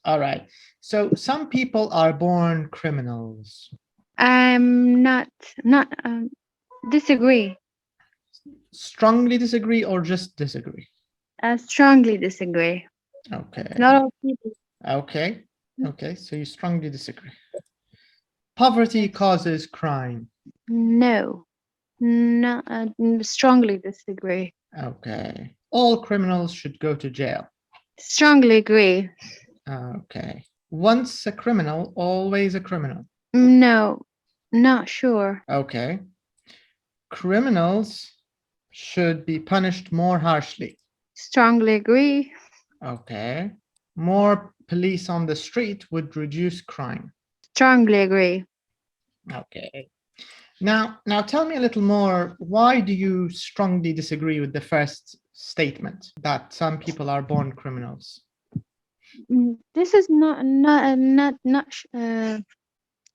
All right. So some people are born criminals. I'm not disagree. Strongly disagree or just disagree? I strongly disagree. Not Okay. all people. Okay. Okay. So you strongly disagree. Poverty Yes. causes crime. No. No. Strongly disagree. Okay. All criminals should go to jail. Strongly agree. Okay. Once a criminal, always a criminal. No. Not sure. Okay. Criminals should be punished more harshly. Strongly agree. Okay. More police on the street would reduce crime. Strongly agree. Okay. Now tell me a little more. Why do you strongly disagree with the first statement that some people are born criminals? This is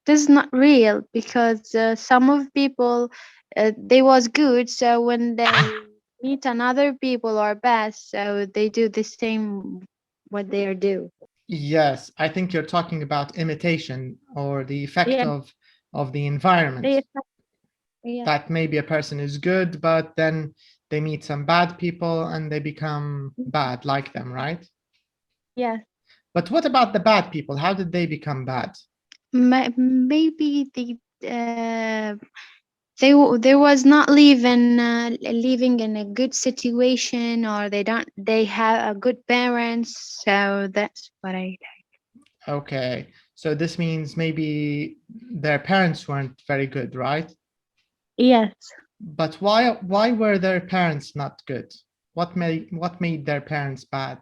this is not real because some of people they was good, so when they meet another people are bad, so they do the same what they are do. Yes, I think you're talking about imitation or the effect Yeah, of the environment. they yeah. That maybe a person is good, but then they meet some bad people and they become bad like them, right? Yes. But what about the bad people? How did they become bad? Maybe they was not living in a good situation, or they have a good parents, so that's what I. Okay, so this means maybe their parents weren't very good, right? Yes. But why were their parents not good? What made their parents bad?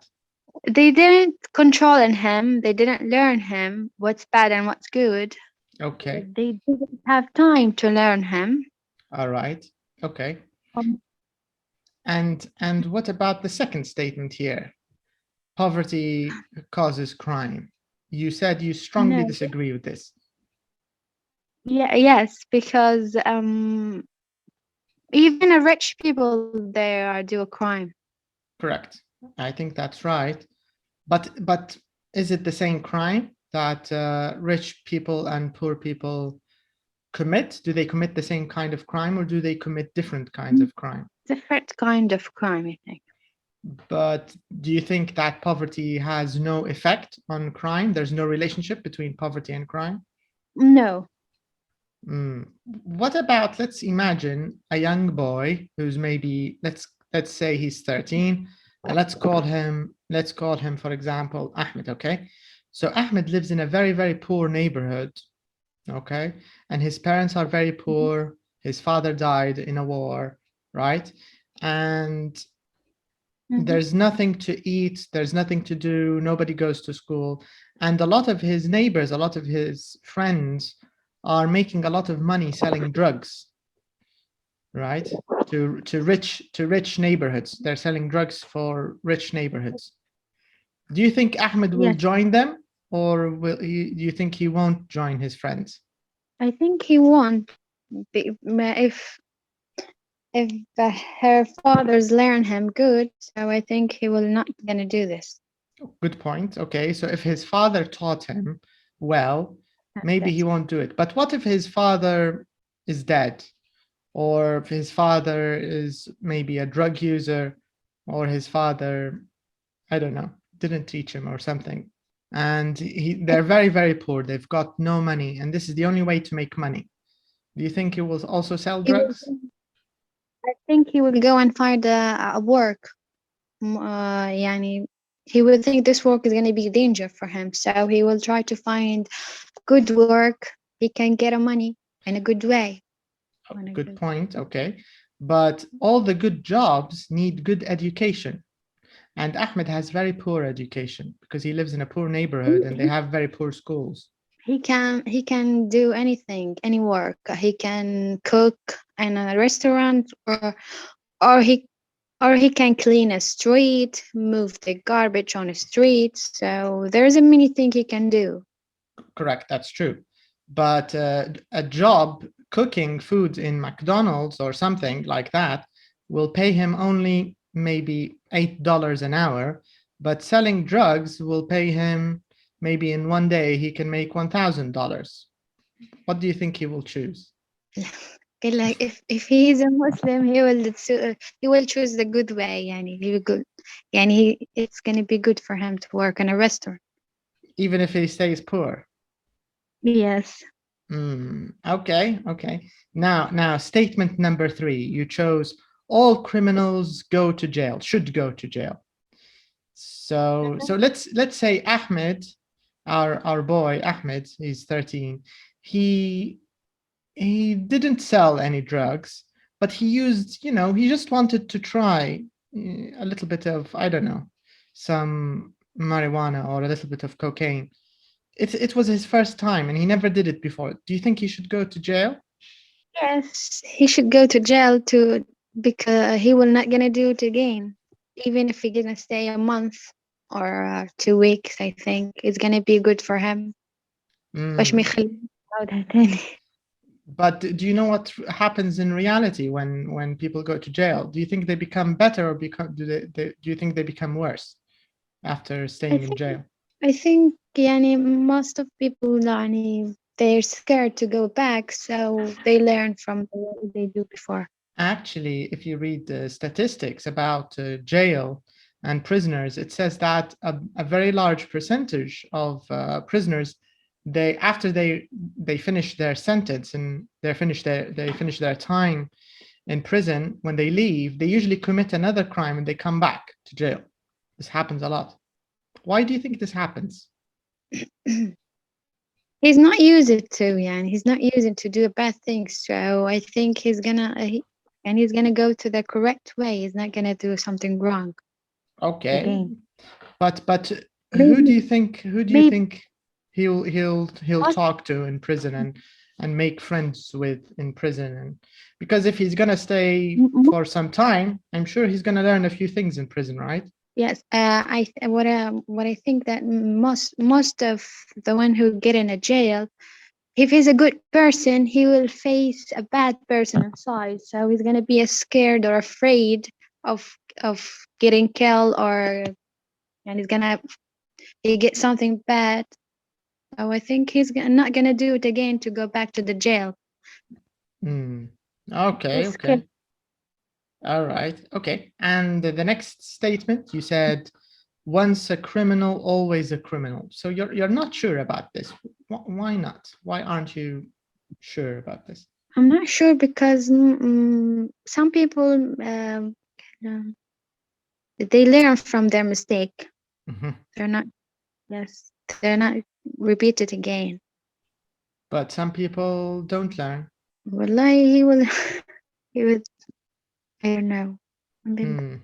They didn't control in him. They didn't learn him what's bad and what's good. Okay, They didn't have time to learn him. all right. Okay. Um, And what about the second statement here? Poverty causes crime. You said you strongly no. disagree with this. Yeah. Yes. Because even a rich people there do a crime. Correct. I think that's right. But is it the same crime that rich people and poor people commit? Do they commit the same kind of crime or do they commit different kinds of crime? Different kind of crime, I think. But do you think that poverty has no effect on crime? There's no relationship between poverty and crime? No. Mm. What about, let's imagine a young boy who's maybe, let's say he's 13, and let's call him for example Ahmed, okay? So Ahmed lives in a very, very poor neighborhood, okay? And his parents are very poor. His father died in a war, right? And Hmm. there's nothing to eat, there's nothing to do, nobody goes to school. And a lot of his neighbors, a lot of his friends are making a lot of money selling drugs, right? To rich neighborhoods. They're selling drugs for rich neighborhoods. Do you think Ahmed will Yes. join them or do you think he won't join his friends? I think he won. If her father's learn him good, so I think he will not gonna do this. Good point. Okay, so if his father taught him well, maybe he That's won't do it. But what if his father is dead? Or if his father is maybe a drug user, or his father, I don't know, didn't teach him or something. And they're very, very poor. They've got no money, and this is the only way to make money. Do you think he will also sell he will. drugs? I think he will go and find a work. يعني he will think this work is gonna be danger for him, so he will try to find good work. He can get a money in a good way. Oh, On a good good. point. Okay. But all the good jobs need good education. And Ahmed has very poor education because he lives in a poor neighborhood and they have very poor schools. He can do anything, any work. He can cook in a restaurant, or he can clean a street, move the garbage on a street. So there's a many thing he can do. Correct, that's true. But a job cooking food in McDonald's or something like that will pay him only maybe $8 an hour, but selling drugs will pay him maybe in one day he can make $1,000. What do you think he will choose? Okay, like if he is a Muslim, he will choose the good way. Yani he will good. It's gonna be good for him to work in a restaurant. Even if he stays poor? Yes. Okay, okay. Now, statement number 3. You chose all criminals go to jail, should go to jail. So let's say Ahmed, our boy Ahmed, he's 13. He he didn't sell any drugs, but he used, he just wanted to try a little bit of, I don't know, some marijuana or a little bit of cocaine. It was his first time and he never did it before. Do you think he should go to jail? Yes, he should go to jail too because he will not gonna do it again. Even if he gonna stay a month or 2 weeks, I think it's gonna be good for him. باش ما Mm. يخليه يعاودها تاني. But do you know what happens in reality when people go to jail? Do you think they become better or do you think they become worse after I staying in think jail? يعني most of people يعني they're scared to go back, so they learn from what they do before. Actually, if you read the statistics about jail and prisoners, it says that a very large percentage of prisoners, they after they finish their sentence and they finish their time in prison, when they leave, they usually commit another crime and they come back to jail. This happens a lot. Why do you think this happens? He's not used to, يعني he's not used to do bad things, so I think he's gonna go to the correct way. He's not gonna do something wrong Okay, again. but who do Maybe, you think maybe he'll most, talk to in prison and make friends with in prison? And because if he's gonna stay m- for some time, I'm sure he's gonna learn a few things in prison, right? yes. What I think that most of the one who get in a jail, if he's a good person, he will face a bad person inside. So he's gonna be scared or afraid of of getting killed, and he get something bad. So I think not gonna do it again to go back to the jail. Hmm. Okay, He's scared. okay. All right. Okay. And the next statement, you said, once a criminal, always a criminal. So you're not sure about this. Why not? Why aren't you sure about this? I'm not sure because some people um, they learn from their mistake. Mhm. They're not yes, they're not repeated again. But some people don't learn. Wallahi, he would I don't know. I mean, Hmm.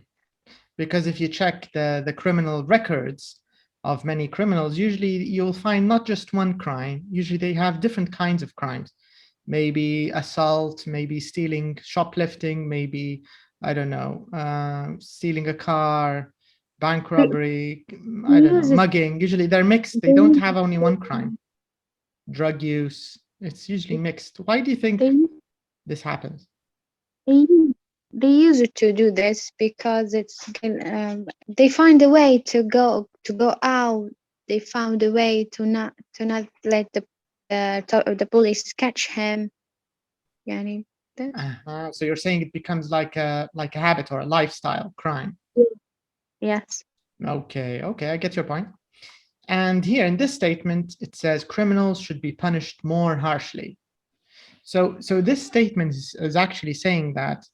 Because if you check the criminal records of many criminals, usually you'll find not just one crime. Usually they have different kinds of crimes. Maybe assault, maybe stealing, shoplifting, maybe, I don't know, stealing a car, bank they, robbery, they I don't know, use it. mugging. Usually they're mixed. They They don't use have only one crime. it. Drug use, it's usually mixed. Why do you think They this happens? they they use it to do this because they find a way to go out. They found a way to not let the police catch him. Yani, that, So you're saying it becomes like a habit or a lifestyle crime. yes, Okay, okay, I get your point. And here in this statement, it says criminals should be punished more harshly. So this statement is actually saying that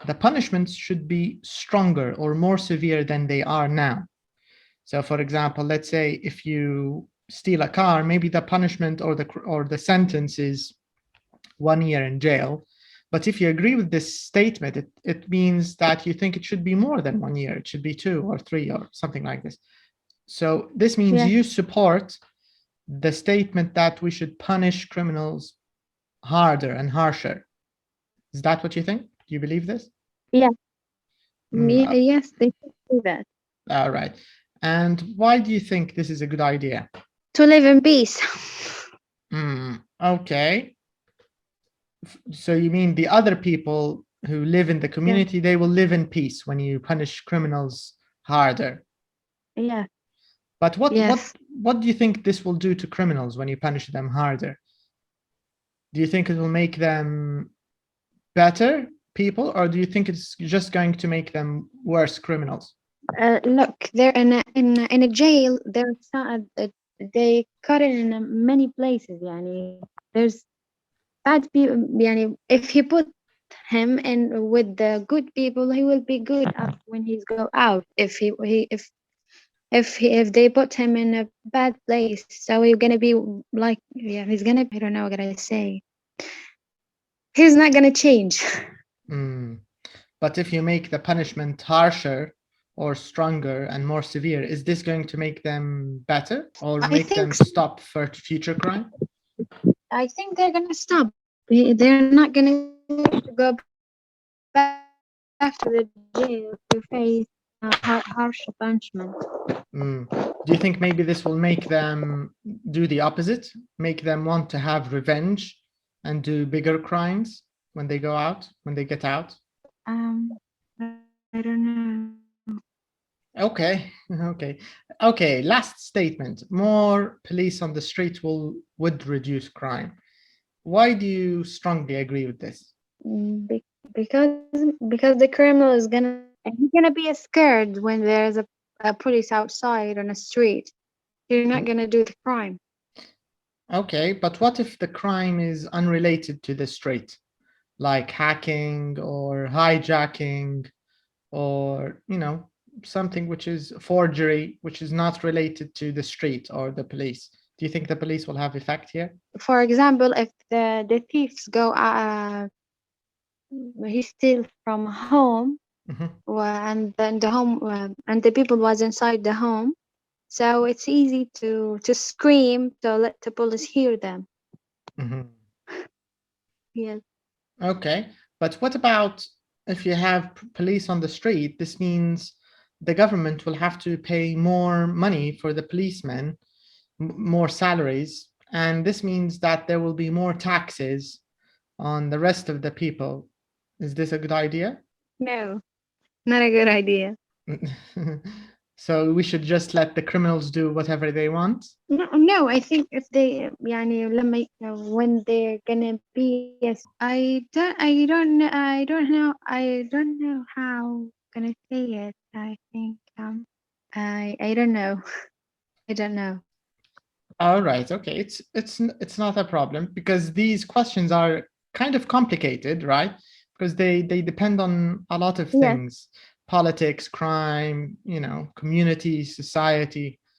the punishments should be stronger or more severe than they are now. So, for example, let's say if you steal a car, maybe the punishment or the sentence is 1 year in jail. But if you agree with this statement, it means that you think it should be more than 1 year. It should be 2 or 3 or something like this. So this means yes, you support the statement that we should punish criminals harder and harsher. Is that what you think? Do you believe this? yeah, Mm, yes, they should do that all right. And why do you think this is a good idea? to live in peace. Okay. So you mean the other people who live in the Yeah, community, they will live in peace when you punish criminals harder. yeah. But what Yes. what do you think this will do to criminals when you punish them harder? Do you think it will make them better people, or do you think it's just going to make them worse criminals? Look, they're in a jail. They cut it in many places. Yani, there's bad people. Yani, if you put him in with the good people, he will be good when he's go out. If they put him in a bad place, so he's gonna be like, yeah, he's gonna, I don't know what I say. He's not gonna change. Mm. But if you make the punishment harsher or stronger and more severe, is this going to make them better or I make think them so. stop for future crime? I think they're gonna stop. They're not gonna to go back to the jail to face harsh punishment. Mm. Do you think maybe this will make them do the opposite, make them want to have revenge and do bigger crimes when they go out, when they get out? I don't know. Okay, okay, okay. Last statement. More police on the street would reduce crime. Why do you strongly agree with this? Because the criminal is gonna, he's gonna be scared when there's a police outside on a street. You're not gonna do the crime. Okay, but what if the crime is unrelated to the street, like hacking or hijacking or, something which is forgery, which is not related to the street or the police? Do you think the police will have effect here? For example, if the thieves go, he steals from home, Mhm, and then the home, and the people was inside the home, so it's easy to scream to let the police hear them. mhm. Yes. Okay, but what about if you have police on the street? This means the government will have to pay more money for the policemen, more salaries, and this means that there will be more taxes on the rest of the people. Is this a good idea? No, not a good idea. So we should just let the criminals do whatever they want? No, no, I think if they, يعني لما when they're gonna be, yes, I don't know how gonna say it. I think, I don't know. I don't know. All right, okay. It's not a problem because these questions are kind of complicated, right? Because they depend on a lot of Yes, things, politics, crime, community, society.